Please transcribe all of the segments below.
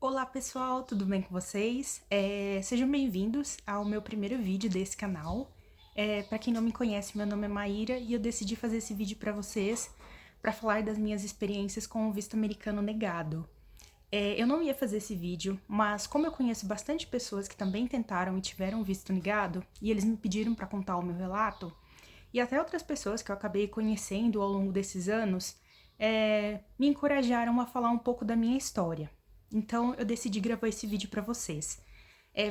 Olá pessoal, tudo bem com vocês? Sejam bem-vindos ao meu primeiro vídeo desse canal. Para quem não me conhece, meu nome é Maíra e eu decidi fazer esse vídeo para vocês para falar das minhas experiências com o visto americano negado. Eu não ia fazer esse vídeo, mas como eu conheço bastante pessoas que também tentaram e tiveram visto negado, e eles me pediram para contar o meu relato, e até outras pessoas que eu acabei conhecendo ao longo desses anos, me encorajaram a falar um pouco da minha história. Então eu decidi gravar esse vídeo para vocês.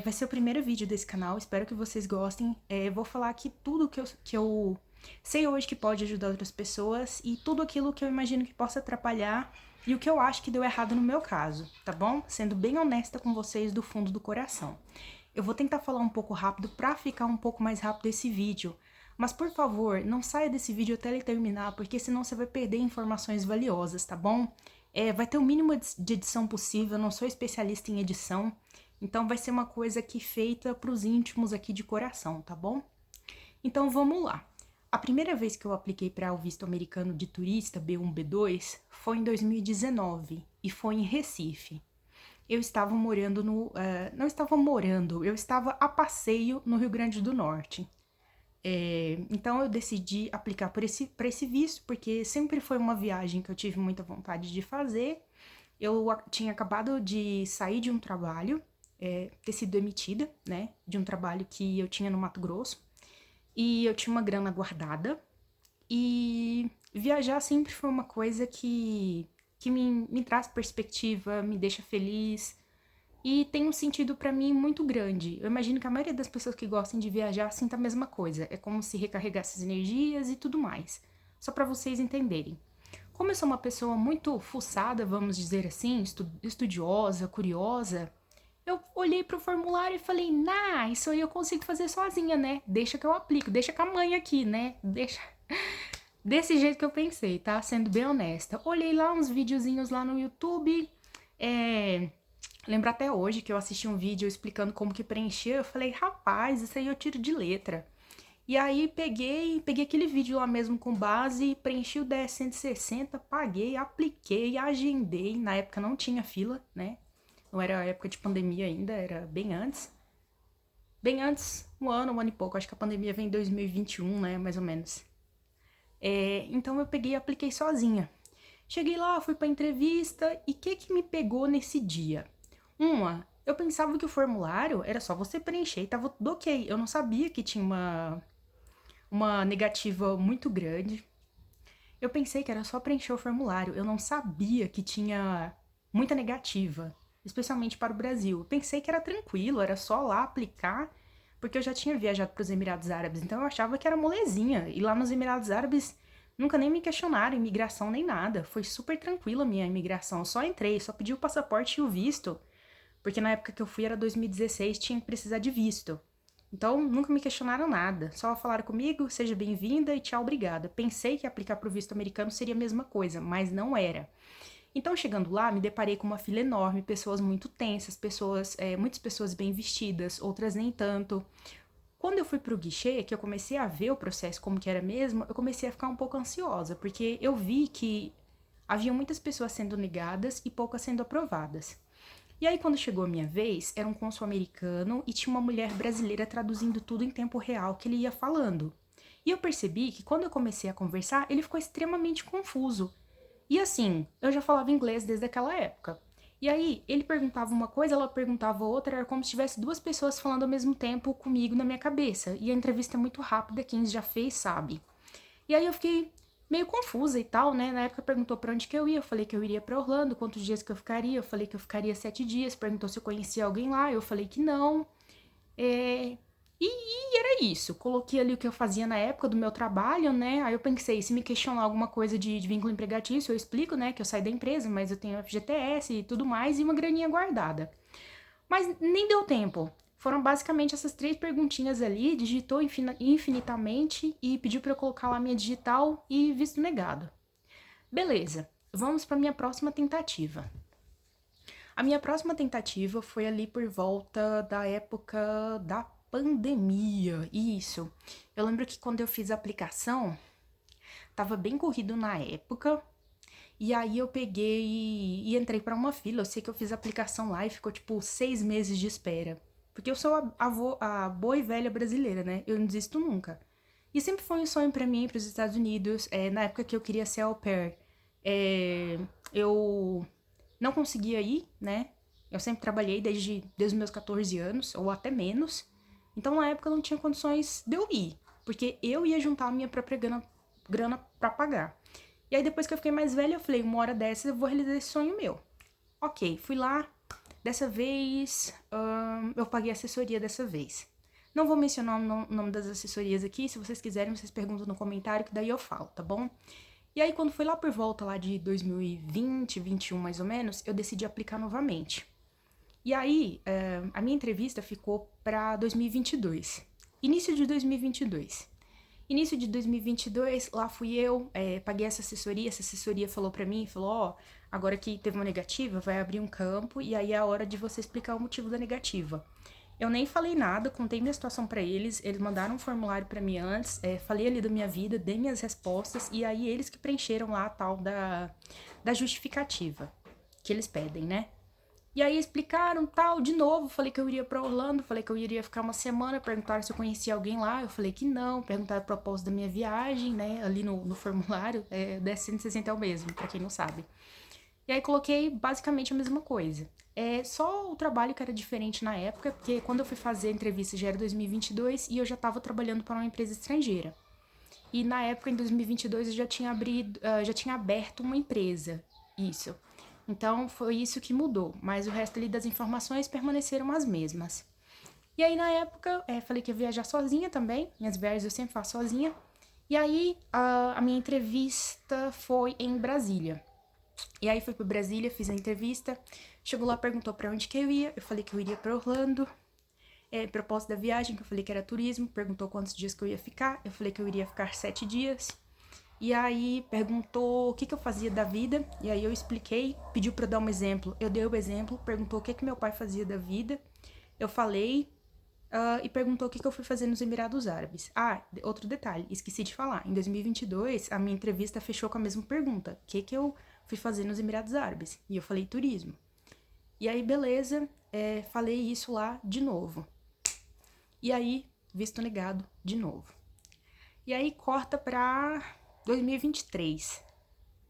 Vai ser o primeiro vídeo desse canal, espero que vocês gostem. Eu vou falar aqui tudo que eu sei hoje que pode ajudar outras pessoas e tudo aquilo que eu imagino que possa atrapalhar e o que eu acho que deu errado no meu caso, tá bom? Sendo bem honesta com vocês do fundo do coração. Eu vou tentar falar um pouco rápido para ficar um pouco mais rápido esse vídeo, mas por favor, não saia desse vídeo até ele terminar, porque senão você vai perder informações valiosas, tá bom? Vai ter o mínimo de edição possível, eu não sou especialista em edição, então vai ser uma coisa aqui feita para os íntimos aqui de coração, tá bom? Então vamos lá. A primeira vez que eu apliquei para o visto americano de turista B1, B2 foi em 2019 e foi em Recife. Eu estava morando no. Não estava morando, eu estava a passeio no Rio Grande do Norte. Então eu decidi aplicar para esse visto, porque sempre foi uma viagem que eu tive muita vontade de fazer. Eu tinha acabado de sair de um trabalho, ter sido demitida, né, de um trabalho que eu tinha no Mato Grosso, e eu tinha uma grana guardada, e viajar sempre foi uma coisa que me traz perspectiva, me deixa feliz, e tem um sentido pra mim muito grande. Eu imagino que a maioria das pessoas que gostam de viajar sinta a mesma coisa. É como se recarregasse as energias e tudo mais. Só pra vocês entenderem. Como eu sou uma pessoa muito fuçada, vamos dizer assim, estudiosa, curiosa, eu olhei pro formulário e falei, nah, isso aí eu consigo fazer sozinha, né? Deixa que eu aplico, deixa com a mãe aqui, né? Deixa. Desse jeito que eu pensei, tá? Sendo bem honesta. Olhei lá uns videozinhos lá no YouTube, é, lembro até hoje que eu assisti um vídeo explicando como que preencher. Eu falei, rapaz, isso aí eu tiro de letra. E aí peguei aquele vídeo lá mesmo com base, preenchi o 10.160, paguei, apliquei, agendei. Na época não tinha fila, né? Não era a época de pandemia ainda, era bem antes. Bem antes, um ano e pouco. Acho que a pandemia vem em 2021, né? Mais ou menos. Então eu peguei e apliquei sozinha. Cheguei lá, fui pra entrevista e o que me pegou nesse dia? Eu pensava que o formulário era só você preencher e tava tudo ok. Eu não sabia que tinha uma negativa muito grande. Eu pensei que era só preencher o formulário. Eu não sabia que tinha muita negativa, especialmente para o Brasil. Eu pensei que era tranquilo, era só lá aplicar, porque eu já tinha viajado para os Emirados Árabes, então eu achava que era molezinha. E lá nos Emirados Árabes nunca nem me questionaram imigração nem nada. Foi super tranquila a minha imigração. Eu só entrei, só pedi o passaporte e o visto. Porque na época que eu fui era 2016, tinha que precisar de visto. Então, nunca me questionaram nada. Só falaram comigo, seja bem-vinda e tchau, obrigada. Pensei que aplicar para o visto americano seria a mesma coisa, mas não era. Então, chegando lá, me deparei com uma fila enorme, pessoas muito tensas, muitas pessoas bem vestidas, outras nem tanto. Quando eu fui pro guichê, que eu comecei a ver o processo como que era mesmo, eu comecei a ficar um pouco ansiosa, porque eu vi que havia muitas pessoas sendo negadas e poucas sendo aprovadas. E aí, quando chegou a minha vez, era um cônsul americano e tinha uma mulher brasileira traduzindo tudo em tempo real que ele ia falando. E eu percebi que quando eu comecei a conversar, ele ficou extremamente confuso. E assim, eu já falava inglês desde aquela época. E aí, ele perguntava uma coisa, ela perguntava outra, era como se tivesse duas pessoas falando ao mesmo tempo comigo na minha cabeça. E a entrevista é muito rápida, quem já fez sabe. E aí eu fiquei meio confusa e tal, né? Na época perguntou pra onde que eu ia, eu falei que eu iria pra Orlando, quantos dias que eu ficaria, eu falei que eu ficaria 7 dias, perguntou se eu conhecia alguém lá, eu falei que não. É... E era isso, coloquei ali o que eu fazia na época do meu trabalho, né? Aí eu pensei, se me questionar alguma coisa de vínculo empregatício, eu explico, né, que eu saí da empresa, mas eu tenho FGTS e tudo mais, e uma graninha guardada. Mas nem deu tempo. Foram basicamente essas três perguntinhas ali, digitou infinitamente e pediu para eu colocar lá minha digital e visto negado. Beleza, vamos para minha próxima tentativa. A minha próxima tentativa foi ali por volta da época da pandemia. Isso. Eu lembro que quando eu fiz a aplicação, tava bem corrido na época. E aí eu peguei e entrei pra uma fila. Eu sei que eu fiz a aplicação lá e ficou tipo 6 meses de espera. Porque eu sou a boa e velha brasileira, né? Eu não desisto nunca. E sempre foi um sonho pra mim ir pros Estados Unidos. Na época que eu queria ser au pair, eu não conseguia ir, né? Eu sempre trabalhei desde os meus 14 anos, ou até menos. Então, na época, eu não tinha condições de eu ir. Porque eu ia juntar a minha própria grana pra pagar. E aí, depois que eu fiquei mais velha, eu falei, uma hora dessa eu vou realizar esse sonho meu. Ok, fui lá. Dessa vez, eu paguei assessoria dessa vez. Não vou mencionar o nome das assessorias aqui. Se vocês quiserem, vocês perguntam no comentário, que daí eu falo, tá bom? E aí, quando fui lá por volta lá de 2020, 21 mais ou menos, eu decidi aplicar novamente. E aí, a minha entrevista ficou para 2022. Início de 2022. Início de 2022, lá fui eu, paguei essa assessoria falou pra mim, falou, ó, agora que teve uma negativa, vai abrir um campo e aí é a hora de você explicar o motivo da negativa. Eu nem falei nada, contei minha situação pra eles mandaram um formulário pra mim antes, falei ali da minha vida, dei minhas respostas e aí eles que preencheram lá a tal da justificativa que eles pedem, né? E aí explicaram tal, de novo, falei que eu iria pra Orlando, falei que eu iria ficar uma semana, perguntaram se eu conhecia alguém lá, eu falei que não, perguntaram a propósito da minha viagem, né, ali no formulário, 160 é o mesmo, pra quem não sabe. E aí coloquei basicamente a mesma coisa. Só o trabalho que era diferente na época, porque quando eu fui fazer a entrevista já era 2022 e eu já estava trabalhando para uma empresa estrangeira. E na época, em 2022, eu já tinha aberto uma empresa. Isso. Então, foi isso que mudou. Mas o resto ali das informações permaneceram as mesmas. E aí, na época, falei que ia viajar sozinha também. Minhas viagens eu sempre faço sozinha. E aí, a minha entrevista foi em Brasília. E aí, fui para Brasília, fiz a entrevista. Chegou lá, perguntou para onde que eu ia. Eu falei que eu iria para Orlando. Propósito da viagem, que eu falei que era turismo, perguntou quantos dias que eu ia ficar, eu falei que eu iria ficar 7 dias. E aí perguntou o que eu fazia da vida, e aí eu expliquei, pediu para eu dar um exemplo, eu dei o exemplo, perguntou o que meu pai fazia da vida, eu falei, e perguntou o que eu fui fazer nos Emirados Árabes. Outro detalhe, esqueci de falar, em 2022 a minha entrevista fechou com a mesma pergunta, o que eu fui fazer nos Emirados Árabes, e eu falei turismo. E aí beleza, falei isso lá de novo. E aí, visto negado de novo. E aí corta pra 2023.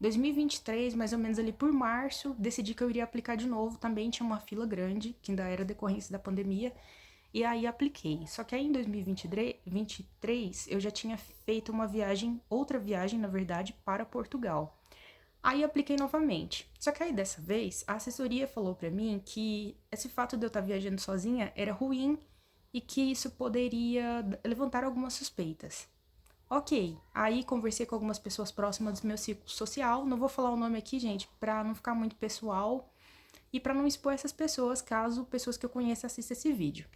2023, mais ou menos ali por março, decidi que eu iria aplicar de novo. Também tinha uma fila grande, que ainda era decorrência da pandemia. E aí apliquei. Só que aí em 2023 eu já tinha feito uma viagem, outra viagem, na verdade, para Portugal. Aí apliquei novamente. Só que aí dessa vez a assessoria falou pra mim que esse fato de eu estar viajando sozinha era ruim e que isso poderia levantar algumas suspeitas. Ok, aí conversei com algumas pessoas próximas do meu círculo social, não vou falar o nome aqui, gente, pra não ficar muito pessoal e pra não expor essas pessoas, caso pessoas que eu conheça assistam esse vídeo.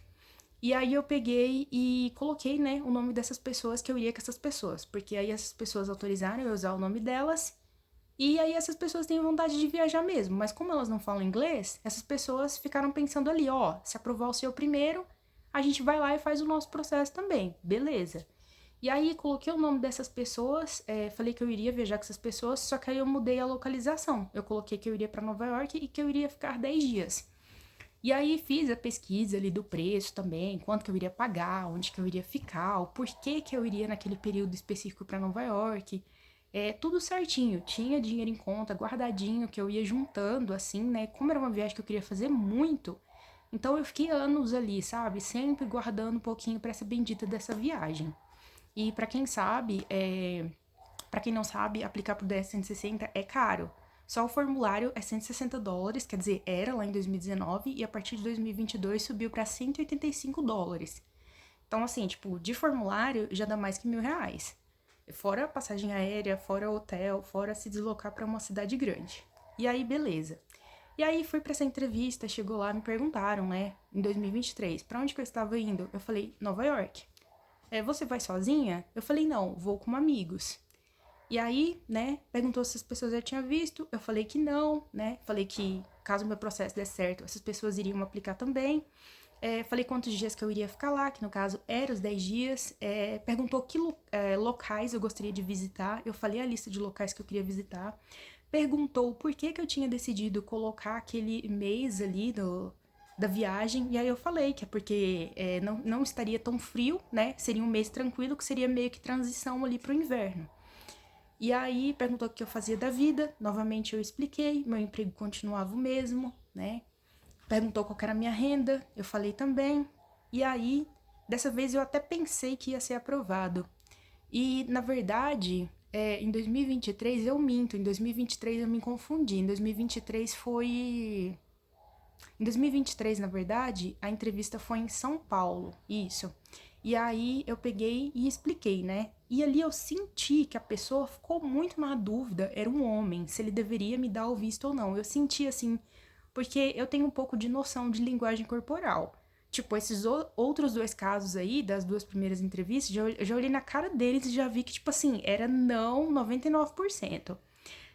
E aí eu peguei e coloquei, né, o nome dessas pessoas que eu iria com essas pessoas, porque aí essas pessoas autorizaram eu usar o nome delas, e aí essas pessoas têm vontade de viajar mesmo, mas como elas não falam inglês, essas pessoas ficaram pensando ali, ó, se aprovar o seu primeiro, a gente vai lá e faz o nosso processo também, beleza. E aí coloquei o nome dessas pessoas, falei que eu iria viajar com essas pessoas, só que aí eu mudei a localização. Eu coloquei que eu iria para Nova York e que eu iria ficar 10 dias. E aí fiz a pesquisa ali do preço também, quanto que eu iria pagar, onde que eu iria ficar, o porquê que eu iria naquele período específico para Nova York. Tudo certinho, tinha dinheiro em conta, guardadinho, que eu ia juntando, assim, né? Como era uma viagem que eu queria fazer muito, então eu fiquei anos ali, sabe? Sempre guardando um pouquinho para essa bendita dessa viagem. E para quem sabe, para quem não sabe, aplicar pro DS-160 é caro. Só o formulário é US$ 160, quer dizer, era lá em 2019 e a partir de 2022 subiu para US$ 185. Então, assim, tipo, de formulário já dá mais que R$ 1.000. Fora a passagem aérea, fora hotel, fora se deslocar para uma cidade grande. E aí, beleza. E aí fui para essa entrevista, chegou lá, me perguntaram, né, em 2023, para onde que eu estava indo? Eu falei, Nova York. Você vai sozinha? Eu falei, não, vou com amigos. E aí, né, perguntou se as pessoas já tinham visto, eu falei que não, né, falei que caso o meu processo der certo, essas pessoas iriam aplicar também. Falei quantos dias que eu iria ficar lá, que no caso eram os 10 dias. Perguntou que locais eu gostaria de visitar, eu falei a lista de locais que eu queria visitar. perguntou por que que eu tinha decidido colocar aquele mês ali da viagem, e aí eu falei que é porque não estaria tão frio, né? Seria um mês tranquilo, que seria meio que transição ali pro inverno. E aí perguntou o que eu fazia da vida, novamente eu expliquei, meu emprego continuava o mesmo, né? Perguntou qual era a minha renda, eu falei também. E aí, dessa vez eu até pensei que ia ser aprovado. E, na verdade, em 2023 eu minto, em 2023 eu me confundi. Em 2023 foi. Em 2023, na verdade, a entrevista foi em São Paulo, isso. E aí eu peguei e expliquei, né? E ali eu senti que a pessoa ficou muito na dúvida, era um homem, se ele deveria me dar o visto ou não. Eu senti assim, porque eu tenho um pouco de noção de linguagem corporal. Tipo, esses outros dois casos aí, das duas primeiras entrevistas, eu já olhei na cara deles e já vi que, tipo assim, era não 99%.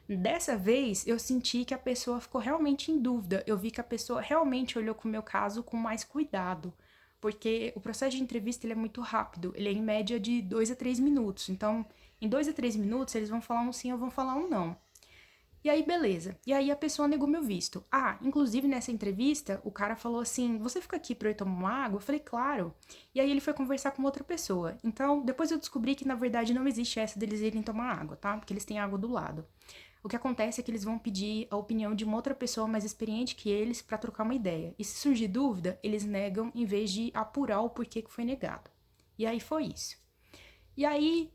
Dessa vez, eu senti que a pessoa ficou realmente em dúvida. Eu vi que a pessoa realmente olhou com o meu caso com mais cuidado. Porque o processo de entrevista ele é muito rápido. Ele é em média de 2 a 3 minutos. Então, em 2 a 3 minutos, eles vão falar um sim ou vão falar um não. E aí, beleza. E aí a pessoa negou meu visto. Ah, inclusive nessa entrevista, o cara falou assim: Você fica aqui pra eu tomar uma água? Eu falei, claro. E aí ele foi conversar com outra pessoa. Então, depois eu descobri que na verdade não existe essa deles irem tomar água, tá? Porque eles têm água do lado. O que acontece é que eles vão pedir a opinião de uma outra pessoa mais experiente que eles para trocar uma ideia. E se surgir dúvida, eles negam em vez de apurar o porquê que foi negado. E aí foi isso. E aí,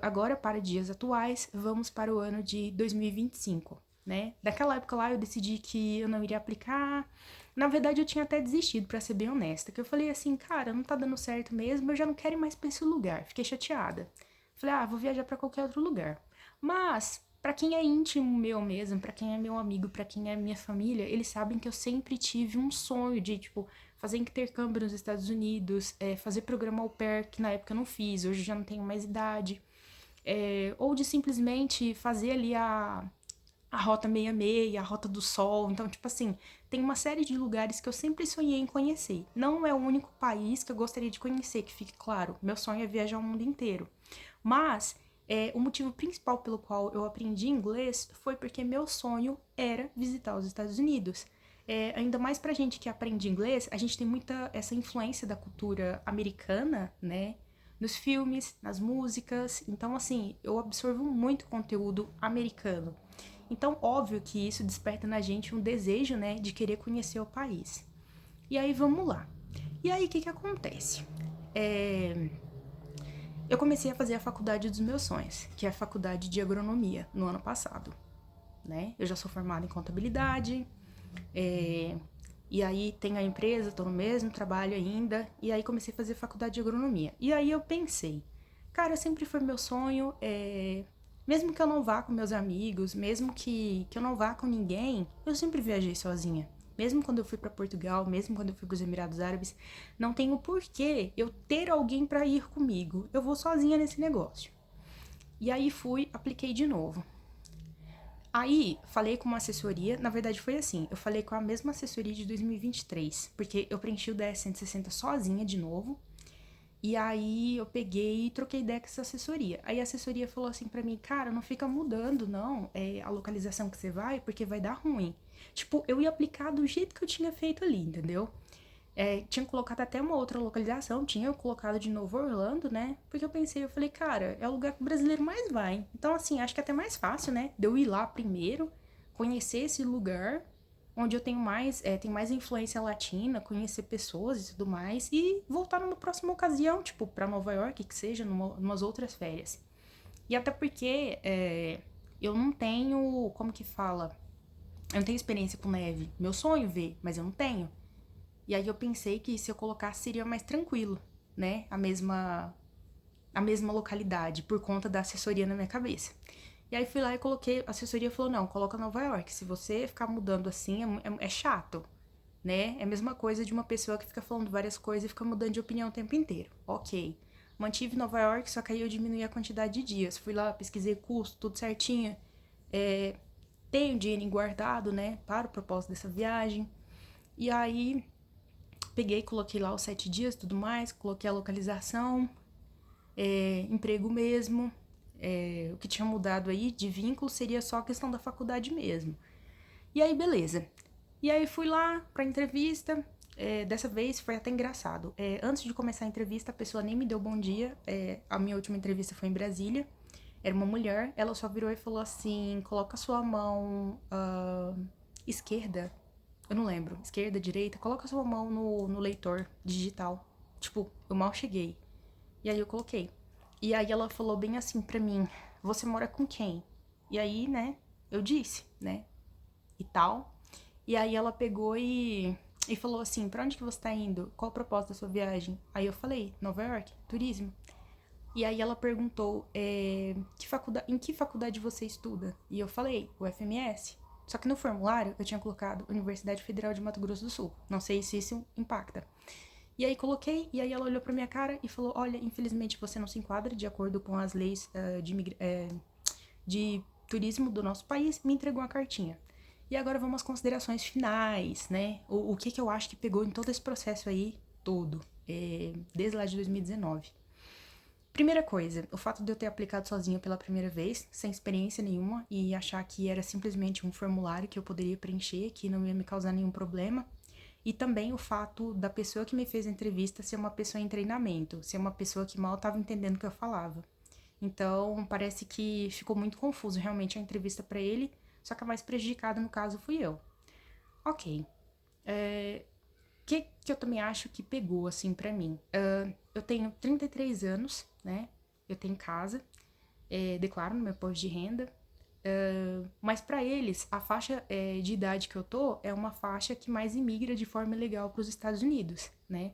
agora para dias atuais, vamos para o ano de 2025, né? Daquela época lá eu decidi que eu não iria aplicar. Na verdade, eu tinha até desistido, para ser bem honesta, que eu falei assim, cara, não tá dando certo mesmo, eu já não quero ir mais para esse lugar. Fiquei chateada. Falei, vou viajar para qualquer outro lugar. Mas para quem é íntimo meu mesmo, para quem é meu amigo, para quem é minha família, eles sabem que eu sempre tive um sonho de, tipo, fazer intercâmbio nos Estados Unidos, fazer programa au pair, que na época eu não fiz, hoje já não tenho mais idade, ou de simplesmente fazer ali a Rota 66, a Rota do Sol. Então, tipo assim, tem uma série de lugares que eu sempre sonhei em conhecer. Não é o único país que eu gostaria de conhecer, que fique claro. Meu sonho é viajar o mundo inteiro. Mas o motivo principal pelo qual eu aprendi inglês foi porque meu sonho era visitar os Estados Unidos. Ainda mais pra gente que aprende inglês, a gente tem muita essa influência da cultura americana, né? Nos filmes, nas músicas. Então, assim, eu absorvo muito conteúdo americano. Então, óbvio que isso desperta na gente um desejo, né, de querer conhecer o país. E aí, vamos lá. E aí, o que que acontece? Eu comecei a fazer a faculdade dos meus sonhos, que é a faculdade de agronomia, no ano passado, né? Eu já sou formada em contabilidade, e aí tem a empresa, tô no mesmo trabalho ainda, e aí comecei a fazer faculdade de agronomia. E aí eu pensei, cara, sempre foi meu sonho, mesmo que eu não vá com meus amigos, mesmo que eu não vá com ninguém, eu sempre viajei sozinha. Mesmo quando eu fui para Portugal, mesmo quando eu fui para os Emirados Árabes, não tenho porquê eu ter alguém para ir comigo. Eu vou sozinha nesse negócio. E aí fui, apliquei de novo. Aí, falei com uma assessoria, na verdade foi assim, eu falei com a mesma assessoria de 2023, porque eu preenchi o DS 160 sozinha de novo, e aí eu peguei e troquei ideia com essa assessoria. Aí a assessoria falou assim pra mim, cara, não fica mudando não, a localização que você vai, porque vai dar ruim. Tipo, eu ia aplicar do jeito que eu tinha feito ali, entendeu? Tinha colocado até uma outra localização, tinha colocado de novo Orlando, né? Porque eu pensei, eu falei, cara, é o lugar que o brasileiro mais vai. Então, assim, acho que é até mais fácil, né? De eu ir lá primeiro, conhecer esse lugar, onde eu tenho tem mais influência latina, conhecer pessoas e tudo mais, e voltar numa próxima ocasião, tipo, pra Nova York, que seja, numas outras férias. E até porque eu não tenho, como que fala? Eu não tenho experiência com neve. Meu sonho é ver, mas eu não tenho. E aí eu pensei que se eu colocasse seria mais tranquilo, né? A mesma localidade, por conta da assessoria na minha cabeça. E aí fui lá e coloquei, a assessoria falou, não, coloca Nova York. Se você ficar mudando assim, é chato, né? É a mesma coisa de uma pessoa que fica falando várias coisas e fica mudando de opinião o tempo inteiro. Ok. Mantive Nova York, só que aí eu diminuí a quantidade de dias. Fui lá, pesquisei custo, tudo certinho. Tenho dinheiro guardado, né? Para o propósito dessa viagem. E aí peguei, coloquei lá os 7 dias, tudo mais, coloquei a localização, emprego mesmo, O que tinha mudado aí de vínculo seria só a questão da faculdade mesmo. E aí, beleza. E aí fui lá pra entrevista. Dessa vez foi até engraçado. Antes de começar a entrevista, a pessoa nem me deu bom dia. A minha última entrevista foi em Brasília. Era uma mulher, ela só virou e falou assim: coloca sua mão esquerda, eu não lembro, esquerda, direita, coloca sua mão no leitor digital. Tipo, eu mal cheguei. E aí eu coloquei. E aí ela falou bem assim pra mim: você mora com quem? E aí, né, eu disse, né, e tal. E aí ela pegou e falou assim: pra onde que você tá indo? Qual o propósito da sua viagem? Aí eu falei: Nova York, turismo. E aí ela perguntou, em que faculdade você estuda? E eu falei, o FMS. Só que no formulário eu tinha colocado Universidade Federal de Mato Grosso do Sul. Não sei se isso impacta. E aí coloquei, e aí ela olhou pra minha cara e falou, olha, infelizmente você não se enquadra de acordo com as leis de turismo do nosso país, me entregou uma cartinha. E agora vamos às considerações finais, né? O que eu acho que pegou em todo esse processo aí todo, desde lá de 2019. Primeira coisa, o fato de eu ter aplicado sozinha pela primeira vez, sem experiência nenhuma, e achar que era simplesmente um formulário que eu poderia preencher, que não ia me causar nenhum problema. E também o fato da pessoa que me fez a entrevista ser uma pessoa em treinamento, ser uma pessoa que mal estava entendendo o que eu falava. Então, parece que ficou muito confuso realmente a entrevista para ele, só que a mais prejudicada no caso fui eu. Ok. Que eu também acho que pegou, assim, pra mim? Eu tenho 33 anos, né? Eu tenho casa, declaro no meu imposto de renda. Mas pra eles, a faixa de idade que eu tô é uma faixa que mais imigra de forma ilegal pros Estados Unidos, né?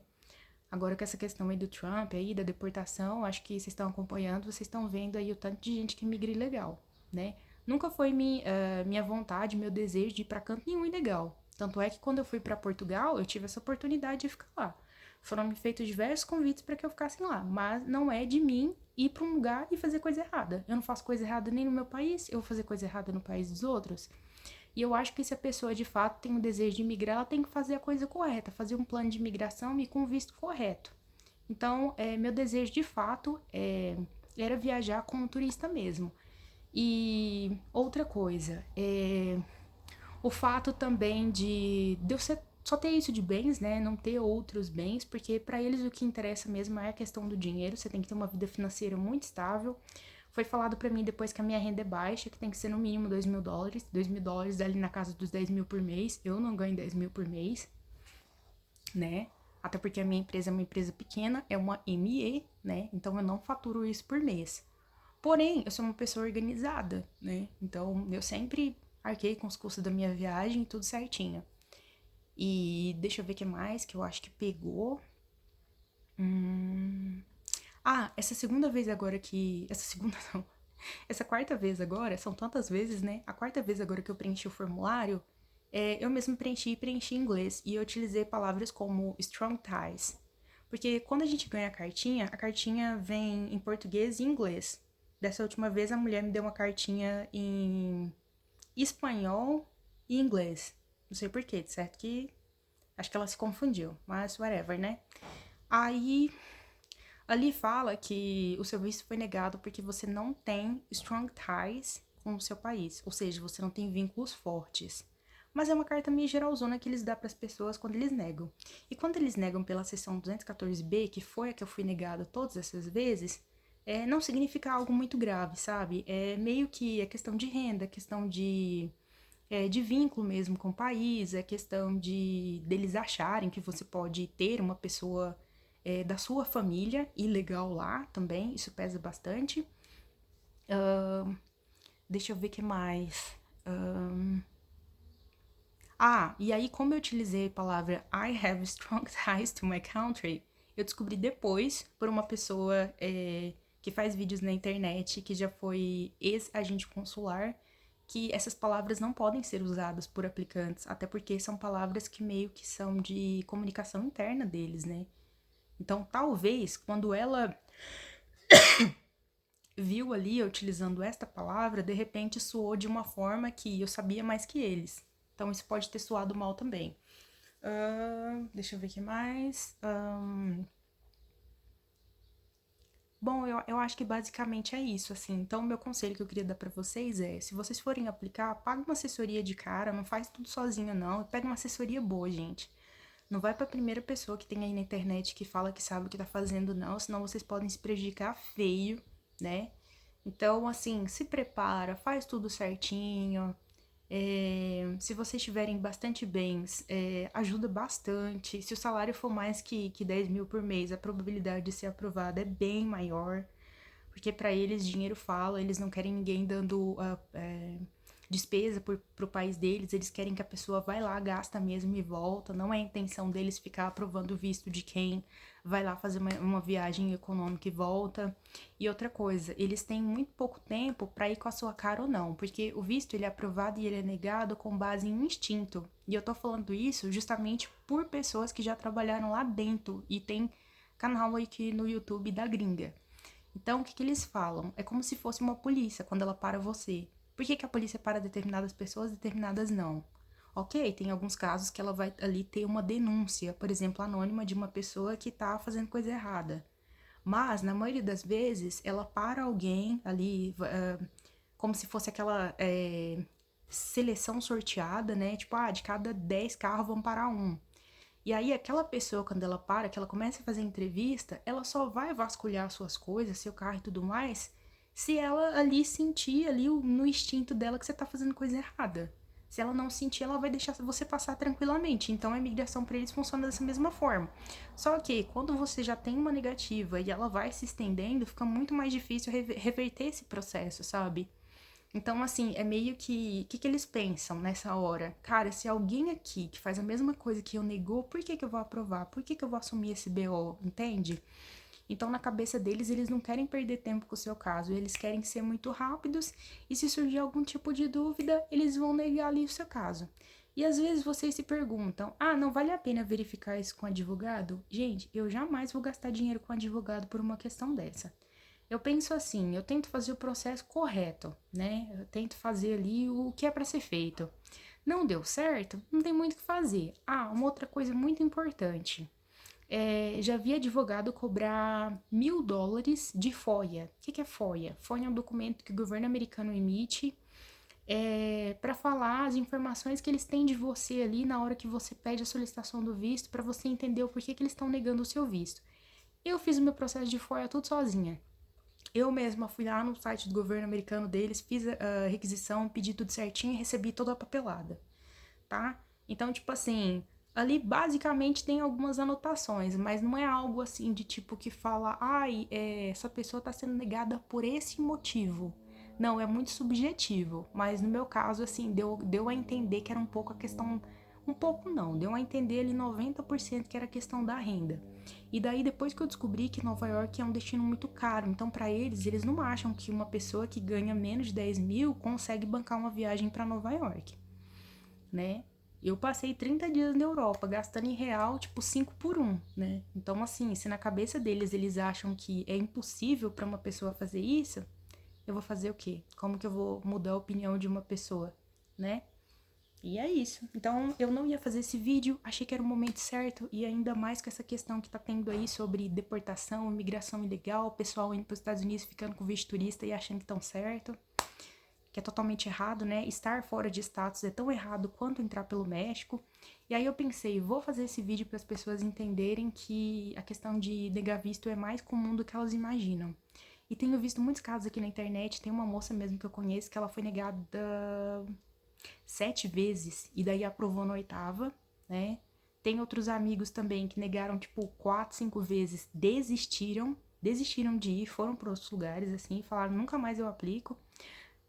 Agora com essa questão aí do Trump, aí da deportação, acho que vocês estão acompanhando, vocês estão vendo aí o tanto de gente que migra ilegal, né? Nunca foi minha vontade, meu desejo de ir pra canto nenhum ilegal. Tanto é que quando eu fui pra Portugal, eu tive essa oportunidade de ficar lá. Foram me feitos diversos convites para que eu ficasse lá, mas não é de mim ir pra um lugar e fazer coisa errada. Eu não faço coisa errada nem no meu país, eu vou fazer coisa errada no país dos outros. E eu acho que se a pessoa de fato tem o desejo de migrar, ela tem que fazer a coisa correta, fazer um plano de migração e com o visto correto. Então, meu desejo de fato era viajar como turista mesmo. E outra coisa, o fato também de eu só ter isso de bens, né? Não ter outros bens, porque para eles o que interessa mesmo é a questão do dinheiro. Você tem que ter uma vida financeira muito estável. Foi falado para mim depois que a minha renda é baixa, que tem que ser no mínimo $2.000. $2.000 ali na casa dos 10 mil por mês. Eu não ganho 10 mil por mês, né? Até porque a minha empresa é uma empresa pequena, é uma ME, né? Então eu não faturo isso por mês. Porém, eu sou uma pessoa organizada, né? Então eu sempre arquei com os custos da minha viagem, tudo certinho. E deixa eu ver o que mais que eu acho que pegou. Essa segunda vez agora que. Essa segunda não. Essa quarta vez agora, são tantas vezes, né? A quarta vez agora que eu preenchi o formulário, eu mesmo preenchi em inglês. E eu utilizei palavras como strong ties. Porque quando a gente ganha a cartinha vem em português e inglês. Dessa última vez a mulher me deu uma cartinha em espanhol e inglês. Não sei porquê, certo que acho que ela se confundiu, mas whatever, né? Aí, ali fala que o seu visto foi negado porque você não tem strong ties com o seu país, ou seja, você não tem vínculos fortes. Mas é uma carta meio geralzona que eles dão para as pessoas quando eles negam. E quando eles negam pela seção 214B, que foi a que eu fui negada todas essas vezes, não significa algo muito grave, sabe? É meio que é questão de renda, questão de vínculo mesmo com o país, é questão deles acharem que você pode ter uma pessoa da sua família ilegal lá também, isso pesa bastante. Deixa eu ver o que mais. E aí como eu utilizei a palavra I have strong ties to my country, eu descobri depois por uma pessoa que faz vídeos na internet, que já foi ex-agente consular, que essas palavras não podem ser usadas por aplicantes, até porque são palavras que meio que são de comunicação interna deles, né? Então, talvez, quando ela viu ali eu utilizando esta palavra, de repente soou de uma forma que eu sabia mais que eles. Então, isso pode ter soado mal também. Deixa eu ver o que mais. Bom, eu acho que basicamente é isso, assim. Então, o meu conselho que eu queria dar pra vocês é, se vocês forem aplicar, paga uma assessoria de cara, não faz tudo sozinho, não. Pega uma assessoria boa, gente. Não vai pra primeira pessoa que tem aí na internet que fala que sabe o que tá fazendo, não, senão vocês podem se prejudicar feio, né? Então, assim, se prepara, faz tudo certinho. Se vocês tiverem bastante bens, ajuda bastante. Se o salário for mais que 10 mil por mês, a probabilidade de ser aprovado é bem maior. Porque para eles dinheiro fala, eles não querem ninguém dando despesa pro país deles, eles querem que a pessoa vai lá, gasta mesmo e volta. Não é a intenção deles ficar aprovando o visto de quem vai lá fazer uma viagem econômica e volta. E outra coisa, eles têm muito pouco tempo para ir com a sua cara ou não, porque o visto ele é aprovado e ele é negado com base em um instinto. E eu tô falando isso justamente por pessoas que já trabalharam lá dentro e tem canal aqui no YouTube da gringa. Então, o que eles falam? É como se fosse uma polícia quando ela para você. Por que a polícia para determinadas pessoas, determinadas não? Ok, tem alguns casos que ela vai ali ter uma denúncia, por exemplo, anônima de uma pessoa que tá fazendo coisa errada. Mas, na maioria das vezes, ela para alguém ali, como se fosse aquela seleção sorteada, né? Tipo, de cada 10 carros vão parar um. E aí, aquela pessoa, quando ela para, que ela começa a fazer entrevista, ela só vai vasculhar suas coisas, seu carro e tudo mais, se ela ali sentir ali no instinto dela que você tá fazendo coisa errada. Se ela não sentir, ela vai deixar você passar tranquilamente. Então, a imigração para eles funciona dessa mesma forma. Só que, quando você já tem uma negativa e ela vai se estendendo, fica muito mais difícil reverter esse processo, sabe? Então, assim, é meio que. O que eles pensam nessa hora? Cara, se alguém aqui que faz a mesma coisa que eu negou, por que eu vou aprovar? Por que eu vou assumir esse BO? Entende? Então, na cabeça deles, eles não querem perder tempo com o seu caso, eles querem ser muito rápidos e se surgir algum tipo de dúvida, eles vão negar ali o seu caso. E às vezes vocês se perguntam: não vale a pena verificar isso com advogado? Gente, eu jamais vou gastar dinheiro com advogado por uma questão dessa. Eu penso assim, eu tento fazer o processo correto, né? Eu tento fazer ali o que é para ser feito. Não deu certo? Não tem muito o que fazer. Uma outra coisa muito importante. Já vi advogado cobrar $1.000 de FOIA. O que é FOIA? FOIA é um documento que o governo americano emite para falar as informações que eles têm de você ali na hora que você pede a solicitação do visto, para você entender o porquê que eles estão negando o seu visto. Eu fiz o meu processo de FOIA tudo sozinha. Eu mesma fui lá no site do governo americano deles, fiz a requisição, pedi tudo certinho e recebi toda a papelada, tá? Então, tipo assim, ali basicamente tem algumas anotações, mas não é algo assim de tipo que fala, essa pessoa tá sendo negada por esse motivo. Não, é muito subjetivo, mas no meu caso, assim, deu a entender que era um pouco a questão. Um pouco não, deu a entender ali 90% que era a questão da renda. E daí, depois que eu descobri que Nova York é um destino muito caro, então para eles não acham que uma pessoa que ganha menos de 10 mil consegue bancar uma viagem para Nova York, né? Eu passei 30 dias na Europa, gastando em real, tipo, 5 por 1, né? Então, assim, se na cabeça deles eles acham que é impossível para uma pessoa fazer isso, eu vou fazer o quê? Como que eu vou mudar a opinião de uma pessoa, né? E é isso. Então, eu não ia fazer esse vídeo, achei que era o momento certo, e ainda mais com essa questão que tá tendo aí sobre deportação, imigração ilegal, o pessoal indo para os Estados Unidos ficando com visto turista e achando que estão certo, que é totalmente errado, né? Estar fora de status é tão errado quanto entrar pelo México. E aí eu pensei, vou fazer esse vídeo para as pessoas entenderem que a questão de negar visto é mais comum do que elas imaginam. E tenho visto muitos casos aqui na internet, tem uma moça mesmo que eu conheço que ela foi negada 7 vezes e daí aprovou na 8ª, né? Tem outros amigos também que negaram, tipo, 4, 5 vezes, desistiram de ir, foram para outros lugares, assim, falaram, nunca mais eu aplico.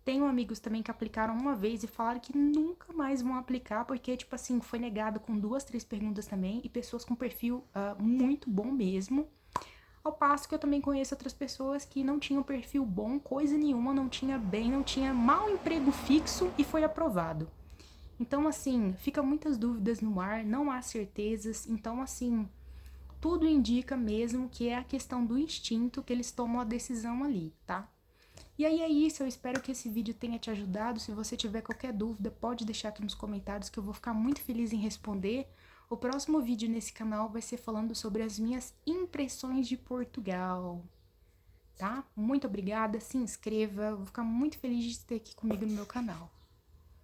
Tenho amigos também que aplicaram uma vez e falaram que nunca mais vão aplicar, porque, tipo assim, foi negado com 2, 3 perguntas também, e pessoas com perfil muito bom mesmo. Ao passo que eu também conheço outras pessoas que não tinham perfil bom, coisa nenhuma, não tinha bem, não tinha mal emprego fixo e foi aprovado. Então, assim, fica muitas dúvidas no ar, não há certezas. Então, assim, tudo indica mesmo que é a questão do instinto que eles tomam a decisão ali, tá? E aí é isso, eu espero que esse vídeo tenha te ajudado. Se você tiver qualquer dúvida, pode deixar aqui nos comentários que eu vou ficar muito feliz em responder. O próximo vídeo nesse canal vai ser falando sobre as minhas impressões de Portugal. tá? Muito obrigada, se inscreva, eu vou ficar muito feliz de ter aqui comigo no meu canal.